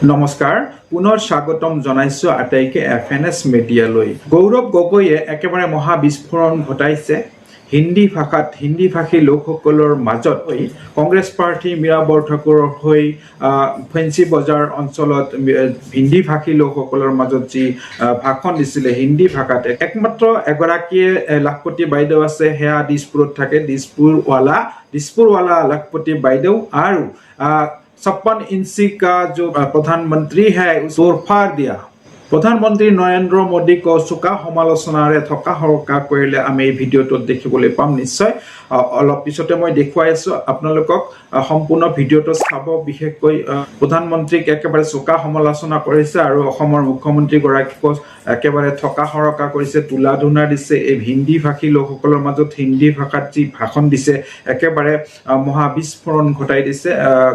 নমস্কাৰ পুনৰ স্বাগতম জনাইছো আটাইকে এফএনএছ মিডিয়ালৈ। গৌৰৱ গগৈয়ে একেবাৰে মহা বিস্ফোৰণ ঘটাইছে হিন্দী ভাষী লোকসকলৰ মাজত কংগ্ৰেছ প্ৰাৰ্থী মীৰা বৰঠাকুৰৰ হৈ ফেঞ্চি বজাৰ অঞ্চলত হিন্দী ভাষী লোকসকলৰ মাজত যি ভাষণ দিছিলে হিন্দী ভাষাত। একমাত্ৰ এগৰাকীয়ে লাখপতি বাইদেউ আছে, সেয়া দিছপুৰত থাকে, দিছপুৰৱালা लाखपति বাইদেউ। আৰু 56 इंची का जो प्रधानमंत्री है तोड़फाड़ दिया। प्रधानमंत्री नरेंद्र मोदी को चोका समालोचनारे थका हरका करिले आमी এই ভিডিওটো দেখিবলৈ পাম। নিশ্চয় অলপ পিছতে মই দেখুৱাই আছো আপোনালোকক, সম্পূৰ্ণ ভিডিওটো চাব। বিশেষকৈ প্ৰধানমন্ত্ৰীক একেবাৰে চোকা সমালোচনা কৰিছে আৰু অসমৰ মুখ্যমন্ত্ৰী গৰাকীক একেবাৰে থকা হৰকা কৰিছে, তুলা ধুনা দিছে। এই হিন্দী ভাষী লোকসকলৰ মাজত হিন্দী ভাষাত যি ভাষণ দিছে একেবাৰে মহা বিস্ফোৰণ ঘটাই দিছে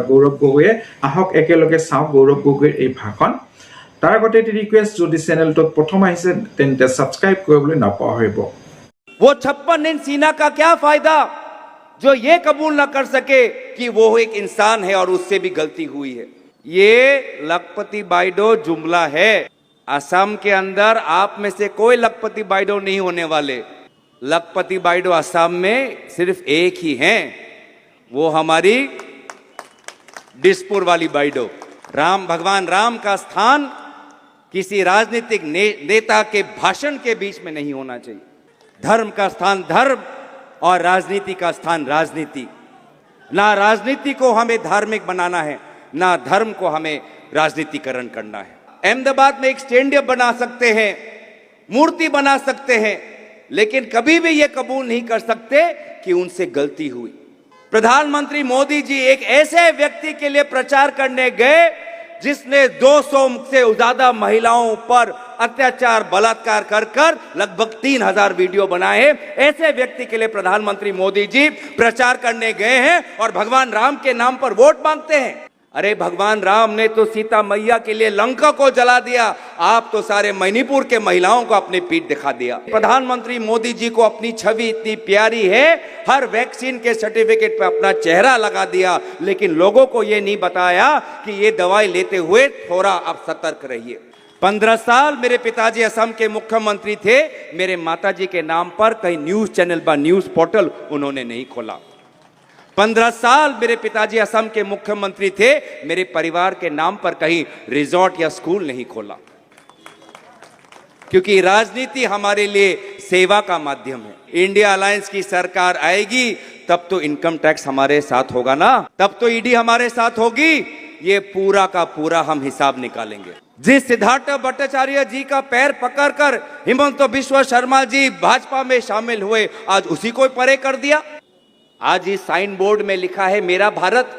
গৌৰৱ গগৈয়ে। আহক একেলগে চাওঁ গৌৰৱ গগৈৰ এই ভাষণ। তাৰ আগতে এটি ৰিকুৱেষ্ট, যদি চেনেলটোত প্ৰথম আহিছে তেন্তে সাবস্ক্ৰাইব কৰিবলৈ নাপাহৰিব। वो 56 इंच सीना का क्या फायदा जो ये कबूल न कर सके कि वो एक इंसान है और उससे भी गलती हुई है। ये लखपति बाइडो जुमला है। असम के अंदर आप में से कोई लखपति बाइडो नहीं होने वाले। लखपति बाइडो असम में सिर्फ एक ही हैं, वो हमारी दिसपुर वाली बाइडो। भगवान राम का स्थान किसी राजनीतिक नेता के भाषण के बीच में नहीं होना चाहिए। धर्म का स्थान धर्म और राजनीति का स्थान राजनीति। ना राजनीति को हमें धार्मिक बनाना है, ना धर्म को हमें राजनीतिकरण करना है। अहमदाबाद में एक स्टेडियम बना सकते हैं, मूर्ति बना सकते हैं, लेकिन कभी भी ये कबूल नहीं कर सकते कि उनसे गलती हुई। प्रधानमंत्री मोदी जी एक ऐसे व्यक्ति के लिए प्रचार करने गए जिसने 200 से ज्यादा महिलाओं पर अत्याचार बलात्कार कर लगभग 3000 वीडियो बनाए हैं। ऐसे व्यक्ति के लिए प्रधानमंत्री मोदी जी प्रचार करने गए हैं और भगवान राम के नाम पर वोट मांगते हैं। अरे भगवान राम ने तो सीता मैया के लिए लंका को जला दिया, आप तो सारे मणिपुर के महिलाओं को अपनी पीठ दिखा दिया। प्रधानमंत्री मोदी जी को अपनी छवि इतनी प्यारी है, हर वैक्सीन के सर्टिफिकेट पे अपना चेहरा लगा दिया, लेकिन लोगों को ये नहीं बताया कि ये दवाई लेते हुए थोड़ा आप सतर्क रहिए। 15 साल मेरे पिताजी असम के मुख्यमंत्री थे, मेरे माताजी के नाम पर कहीं न्यूज चैनल व न्यूज पोर्टल उन्होंने नहीं खोला। 15 साल मेरे पिताजी असम के मुख्यमंत्री थे, मेरे परिवार के नाम पर कहीं रिजॉर्ट या स्कूल नहीं खोला। क्योंकि राजनीति हमारे लिए सेवा का माध्यम है। इंडिया अलायंस की सरकार आएगी तब तो इनकम टैक्स हमारे साथ होगा ना, तब तो ईडी हमारे साथ होगी। ये पूरा का पूरा हम हिसाब निकालेंगे। जिस सिद्धार्थ भट्टाचार्य जी का पैर पकड़कर हिमंत बिश्व शर्मा जी भाजपा में शामिल हुए, आज उसी को परे कर दिया। आज इस साइन बोर्ड में लिखा है मेरा भारत।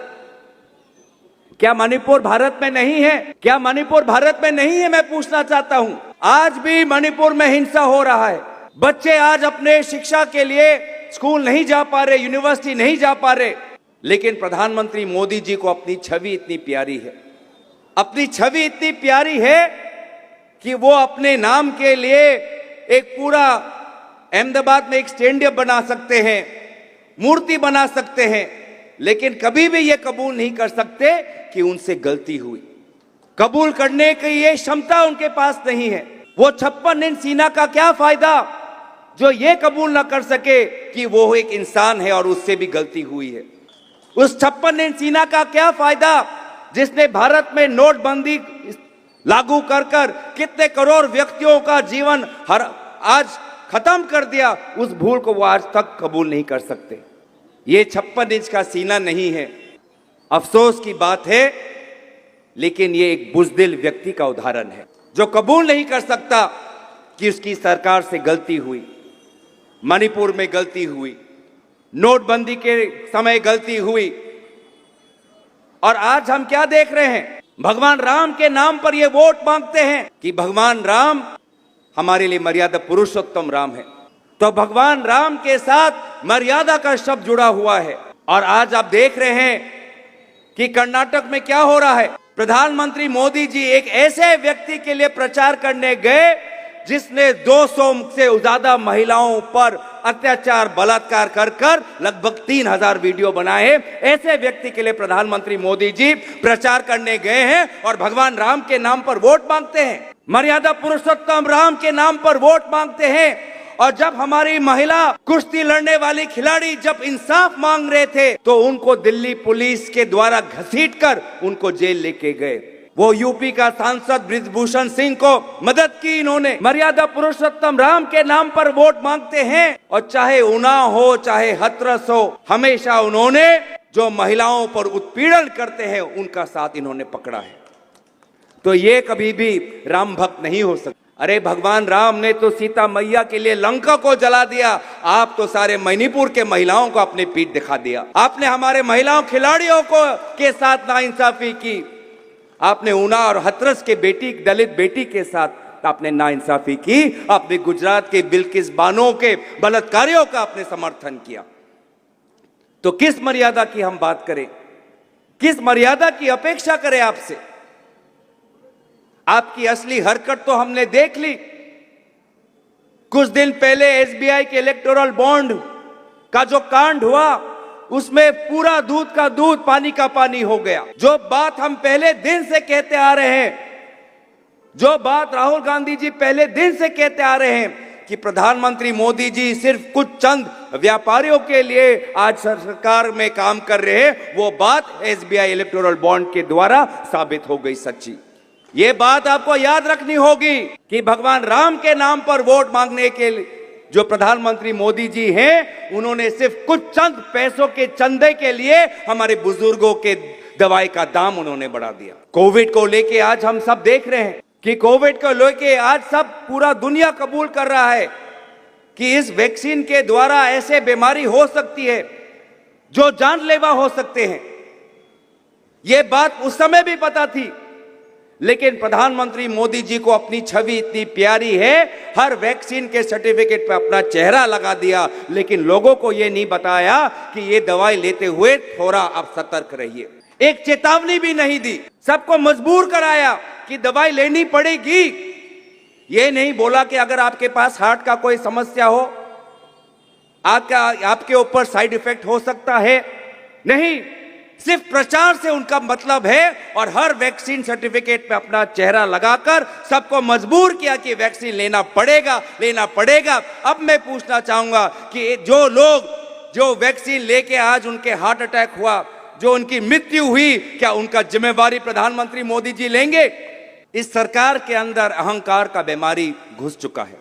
क्या मणिपुर भारत में नहीं है? क्या मणिपुर भारत में नहीं है? मैं पूछना चाहता हूं। आज भी मणिपुर में हिंसा हो रहा है। बच्चे आज अपने शिक्षा के लिए स्कूल नहीं जा पा रहे, यूनिवर्सिटी नहीं जा पा रहे, लेकिन प्रधानमंत्री मोदी जी को अपनी छवि इतनी प्यारी है, अपनी छवि इतनी प्यारी है कि वो अपने नाम के लिए एक पूरा अहमदाबाद में एक स्टेडियम बना सकते हैं, मूर्ति बना सकते हैं, लेकिन कभी भी ये कबूल नहीं कर सकते कि उनसे गलती हुई। कबूल करने की ये क्षमता उनके पास नहीं है। वो 56 इंच सीना का क्या फायदा जो ये कबूल न कर सके कि वो एक इंसान है और उससे भी गलती हुई है। उस 56 इंच सीना का क्या फायदा जिसने भारत में नोटबंदी लागू कर कितने करोड़ व्यक्तियों का जीवन आज खत्म कर दिया, उस भूल को वो आज तक कबूल नहीं कर सकते। ये 56 इंच का सीना नहीं है। अफसोस की बात है, लेकिन ये एक बुज़दिल व्यक्ति का उदाहरण है जो कबूल नहीं कर सकता कि उसकी सरकार से गलती हुई, मणिपुर में गलती हुई, नोटबंदी के समय गलती हुई। और आज हम क्या देख रहे हैं? भगवान राम के नाम पर ये वोट मांगते हैं कि भगवान राम हमारे लिए मर्यादा पुरुषोत्तम राम है, तो भगवान राम के साथ मर्यादा का शब्द जुड़ा हुआ है। और आज आप देख रहे हैं कि कर्नाटक में क्या हो रहा है। प्रधानमंत्री मोदी जी एक ऐसे व्यक्ति के लिए प्रचार करने गए जिसने 200 से ज्यादा महिलाओं पर अत्याचार बलात्कार कर लगभग 3000 वीडियो बनाए हैं, ऐसे व्यक्ति के लिए प्रधानमंत्री मोदी जी प्रचार करने गए हैं और भगवान राम के नाम पर वोट मांगते हैं, मर्यादा पुरुषोत्तम राम के नाम पर वोट मांगते हैं। और जब हमारी महिला कुश्ती लड़ने वाली खिलाड़ी जब इंसाफ मांग रहे थे तो उनको दिल्ली पुलिस के द्वारा घसीटकर उनको जेल लेके गए। वो यूपी का सांसद बृजभूषण सिंह को मदद की इन्होंने। मर्यादा पुरुषोत्तम राम के नाम पर वोट मांगते हैं और चाहे उन्नाव हो चाहे हाथरस हो, हमेशा उन्होंने जो महिलाओं पर उत्पीड़न करते हैं उनका साथ इन्होंने पकड़ा है। तो ये कभी भी राम भक्त नहीं हो सकता। अरे भगवान राम ने तो सीता मैया के लिए लंका को जला दिया, आप तो सारे मणिपुर के महिलाओं को अपने पीठ दिखा दिया। आपने हमारे महिलाओं खिलाड़ियों को के साथ नाइंसाफी की, आपने ऊना और हाथरस के बेटी दलित बेटी के साथ आपने नाइंसाफी की, आपने गुजरात के बिल्किस बानो के बलात्कारियों का आपने समर्थन किया। तो किस मर्यादा की हम बात करें, किस मर्यादा की अपेक्षा करें आपसे? आपकी असली हरकत तो हमने देख ली। कुछ दिन पहले एसबीआई के इलेक्टोरल बॉन्ड का जो कांड हुआ उसमें पूरा दूध का दूध पानी का पानी हो गया। जो बात हम पहले दिन से कहते आ रहे हैं, जो बात राहुल गांधी जी पहले दिन से कहते आ रहे हैं कि प्रधानमंत्री मोदी जी सिर्फ कुछ चंद व्यापारियों के लिए आज सरकार में काम कर रहे हैं, वो बात एसबीआई इलेक्टोरल बॉन्ड के द्वारा साबित हो गई सच्ची। ये बात आपको याद रखनी होगी कि भगवान राम के नाम पर वोट मांगने के लिए जो प्रधानमंत्री मोदी जी हैं, उन्होंने सिर्फ कुछ चंद पैसों के चंदे के लिए हमारे बुजुर्गों के दवाई का दाम उन्होंने बढ़ा दिया। कोविड को लेके आज हम सब देख रहे हैं कि कोविड को लेके आज सब पूरा दुनिया कबूल कर रहा है कि इस वैक्सीन के द्वारा ऐसे बीमारी हो सकती है जो जानलेवा हो सकते हैं। यह बात उस समय भी पता थी, लेकिन प्रधानमंत्री मोदी जी को अपनी छवि इतनी प्यारी है, हर वैक्सीन के सर्टिफिकेट पे अपना चेहरा लगा दिया, लेकिन लोगों को यह नहीं बताया कि ये दवाई लेते हुए थोड़ा आप सतर्क रहिए। एक चेतावनी भी नहीं दी, सबको मजबूर कराया कि दवाई लेनी पड़ेगी। ये नहीं बोला कि अगर आपके पास हार्ट का कोई समस्या हो, आपके ऊपर साइड इफेक्ट हो सकता है, नहीं, सिर्फ प्रचार से उनका मतलब है और हर वैक्सीन सर्टिफिकेट पे अपना चेहरा लगाकर सबको मजबूर किया कि वैक्सीन लेना पड़ेगा, लेना पड़ेगा। अब मैं पूछना चाहूंगा कि जो लोग जो वैक्सीन लेके आज उनके हार्ट अटैक हुआ, जो उनकी मृत्यु हुई, क्या उनका जिम्मेवारी प्रधानमंत्री मोदी जी लेंगे? इस सरकार के अंदर अहंकार का बीमारी घुस चुका है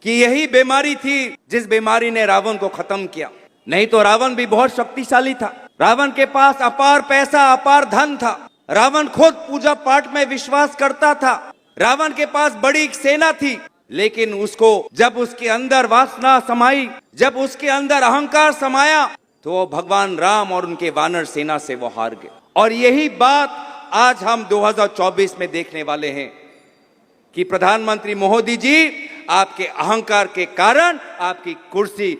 कि यही बीमारी थी जिस बीमारी ने रावण को खत्म किया। नहीं तो रावण भी बहुत शक्तिशाली था, रावण के पास अपार पैसा अपार धन था, रावण खुद पूजा पाठ में विश्वास करता था, रावण के पास बड़ी सेना थी, लेकिन उसको जब उसके अंदर वासना समाई, जब उसके अंदर अहंकार समाया, तो वो भगवान राम और उनके वानर सेना से वो हार गए। और यही बात आज हम 2024 में देखने वाले हैं कि प्रधानमंत्री मोदी जी आपके अहंकार के कारण आपकी कुर्सी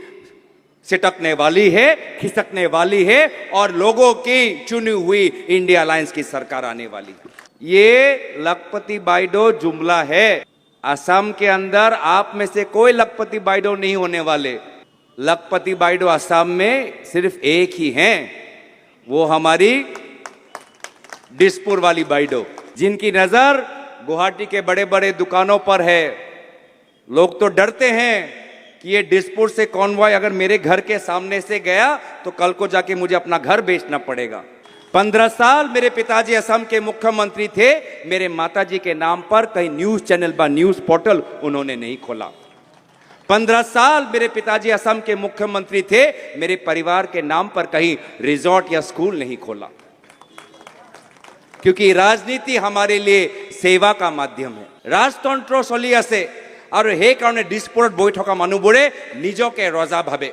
सिटकने वाली है, खिसकने वाली है और लोगों की चुनी हुई इंडिया अलायंस की सरकार आने वाली है। ये लखपति बाइडो जुमला है। असम के अंदर आप में से कोई लखपति बाइडो नहीं होने वाले। लखपति बाइडो असम में सिर्फ एक ही हैं, वो हमारी दिसपुर वाली बाइडो, जिनकी नजर गुवाहाटी के बड़े बड़े दुकानों पर है। लोग तो डरते हैं कि ये दिसपुर से कॉन्वॉय अगर मेरे घर के सामने से गया तो कल को जाके मुझे अपना घर बेचना पड़ेगा। 15 साल मेरे पिताजी असम के मुख्यमंत्री थे, मेरे माताजी के नाम पर कहीं न्यूज चैनल व न्यूज पोर्टल उन्होंने नहीं खोला। 15 साल मेरे पिताजी असम के मुख्यमंत्री थे, मेरे परिवार के नाम पर कहीं रिजॉर्ट या स्कूल नहीं खोला, क्योंकि राजनीति हमारे लिए सेवा का माध्यम है। राजतंत्र चली আছে और हे कारण दिसपुरत बहि থকা মানুহবোৰে নিজকে ৰজা ভাবে,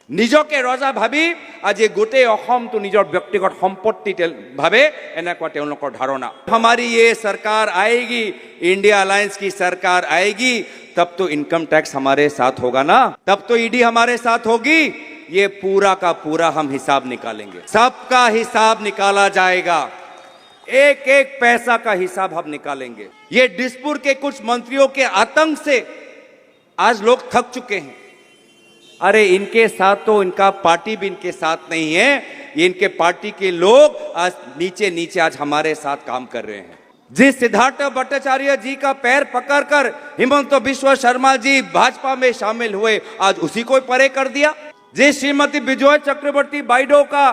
নিজকে ৰজা ভাবি আজি গোটেই অসমটো নিজৰ ব্যক্তিগত সম্পত্তি ভাবে, এনেকুৱা তেওঁলোকৰ ধাৰণা। हमारी ये सरकार आएगी, इंडिया अलायंस की सरकार आएगी, तब तो इनकम टैक्स हमारे साथ होगा ना, तब तो ईडी हमारे साथ होगी। ये पूरा का पूरा हम हिसाब निकालेंगे, सबका हिसाब निकाला जाएगा। एक एक पैसा का हिसाब हम निकालेंगे। ये दिसपुर के कुछ मंत्रियों के आतंक से आज लोग थक चुके हैं। अरे इनके साथ तो इनका पार्टी भी इनके साथ नहीं है, ये इनके पार्टी के लोग आज नीचे नीचे आज हमारे साथ काम कर रहे हैं। जिस सिद्धार्थ भट्टाचार्य जी का पैर पकड़कर हिमंत बिश्व शर्मा जी भाजपा में शामिल हुए, आज उसी को परे कर दिया। जिस श्रीमती विजय चक्रवर्ती बाइडो का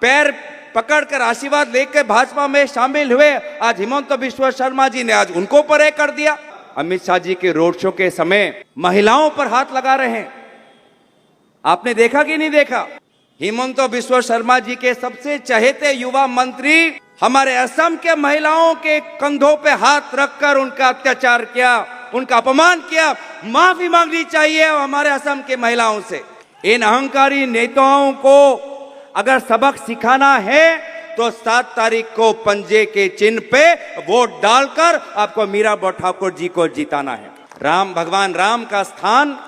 पैर पकड़कर आशीर्वाद लेकर भाजपा में शामिल हुए, आज हिमंत बिश्व शर्मा जी ने आज उनको परे कर दिया। अमित शाह जी के रोड शो के समय महिलाओं पर हाथ लगा रहे हैं, आपने देखा कि नहीं देखा? हिमंत बिश्व शर्मा जी के सबसे चहेते युवा मंत्री हमारे असम के महिलाओं के कंधों पे हाथ रखकर उनका अत्याचार किया, उनका अपमान किया। माफी मांगनी चाहिए हमारे असम के महिलाओं से। इन अहंकारी नेताओं को अगर सबक सिखाना है तो 7 तारीख को पंजे के चिन्ह पे वोट डालकर आपको मीरा ठाकुर जी को जिताना है। भगवान राम का स्थान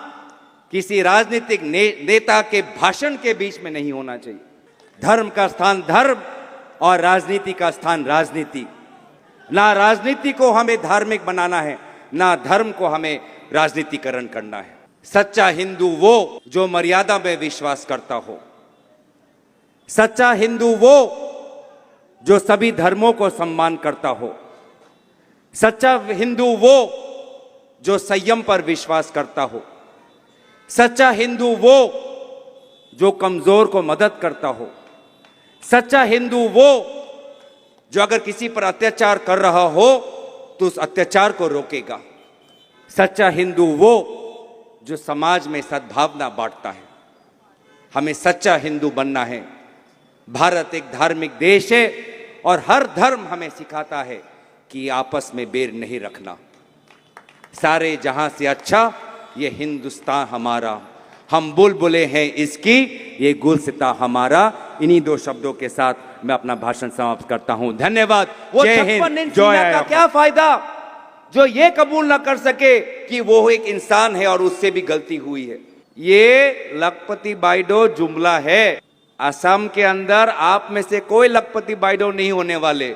किसी राजनीतिक नेता के भाषण के बीच में नहीं होना चाहिए। धर्म का स्थान धर्म और राजनीति का स्थान राजनीति। ना राजनीति को हमें धार्मिक बनाना है, ना धर्म को हमें राजनीतिकरण करना है। सच्चा हिंदू वो जो मर्यादा में विश्वास करता हो, सच्चा हिंदू वो जो सभी धर्मों को सम्मान करता हो, सच्चा हिंदू वो जो संयम पर विश्वास करता हो, सच्चा हिंदू वो जो कमजोर को मदद करता हो, सच्चा हिंदू वो जो अगर किसी पर अत्याचार कर रहा हो तो उस अत्याचार को रोकेगा। सच्चा हिंदू वो जो समाज में सद्भावना बांटता है। हमें सच्चा हिंदू बनना है। भारत एक धार्मिक देश है और हर धर्म हमें सिखाता है कि आपस में बैर नहीं रखना। सारे जहां से अच्छा ये हिंदुस्तान हमारा, हम बुलबुलें हैं इसकी, ये गुलसिता हमारा। इन्हीं 2 शब्दों के साथ मैं अपना भाषण समाप्त करता हूं। धन्यवाद। वो 56 इंच सीना का क्या फायदा जो ये कबूल ना कर सके कि वो एक इंसान है और उससे भी गलती हुई है। ये लखपति बाइडो जुमला है। असम के अंदर आप में से कोई लखपति बाइडो नहीं होने वाले।